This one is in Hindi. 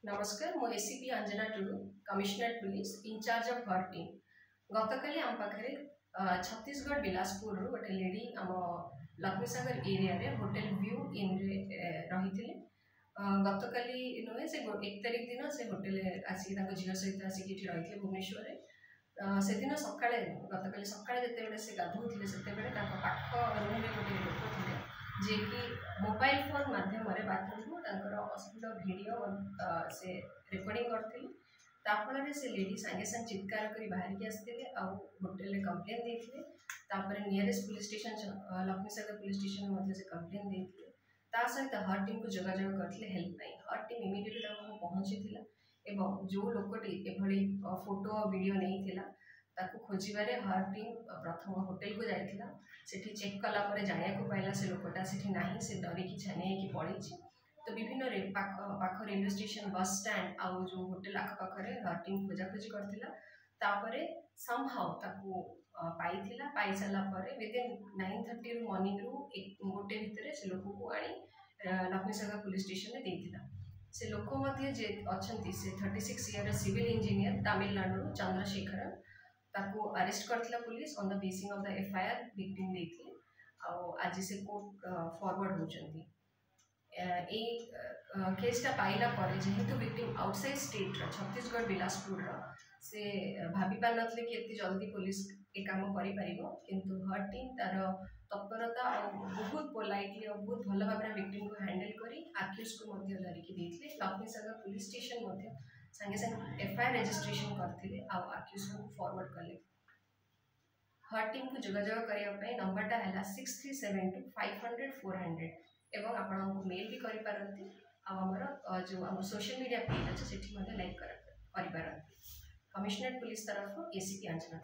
नमस्कार मो ACP Anjana Tudu commissionerate police in-charge of her team गतकाली आम पाखे छत्तीसगढ़ बिलासपुर गोटे लेडी आम लक्ष्मीसागर एरिया रे होटल व्यू इन रही गतकाली नुहे से 1 तारिख दिन से होटेल आसिक झील सहित आसिक रही भुवनेश्वर से दिन सका गतकाली सका जिते से गाधोले से पाख रूम में गोटे लोक थे जे कि मोबाइल फोन माध्यम बाथरूम असुविधा वीडियो से रेकर्डिंग करते से लेडी सांगे सांगे चित्कार कर बाहर की आसते होटेल कंप्लेन देते nearest police station Laxmisagar police station से कंप्लेन देते सहित हर टीम को जोगाजोग करते हेल्प पाई हर टीम इमिडिएटली पहुँची जो लोकटी एभली फोटो वीडियो नहीं ताकू खोजबारे हर टीम प्रथम होटेल को जाइथिला सेठी चेक कला परे जानिया को पाइला से लोकटा सेठी नाही से डरिकी छानिया की पड़ी तो विभिन्न पाख रेलवे स्टेशन बस स्टैंड आउ जो होटेल आख पाखरे हर टीम खोजाखोजी करथिला तापरे समहाउ ताकू पाइथिला पाई साला परे विदिन 9:30 रु मॉर्निंग रु गोटे भितर से लोक को आनी लक्ष्मीसागर पुलिस स्टेशन में देथिला से लोक मध्ये जे अछंती से 36 year civil engineer Tamil Nadu Chandrasekharan ताको अरेस्ट करथिला police on the basis of the FIR victim देथि आज से कोर्ट फॉरवर्ड होचंती ए केसटा पाइला परे जेहेतु victim outside state Chhattisgarh Bilaspur से भाभी पार नथले कि एते जल्दी पुलिस ए काम करि परिबो किंतु हर टीम तार तत्परता और बहुत पोलाइटली और बहुत भल भाबरे विक्टिम को हैंडल करी आक्यूज को मध्य धरिकी देथले लक्ष्मीसागर पुलिस स्टेशन मध्य संगे संगे एफआईआर रजिस्ट्रेशन करथिले आ आक्यूज को फॉरवर्ड कले हर टीम को जोगाजोग करने नंबरटा है 6372 500 400 एवं आपण मेल भी करि पारंती जो आम सोशल मीडिया पेज अच्छे से लाइक करि पारंती कमिश्नरेट पुलिस तरफ एसीपी अंजना।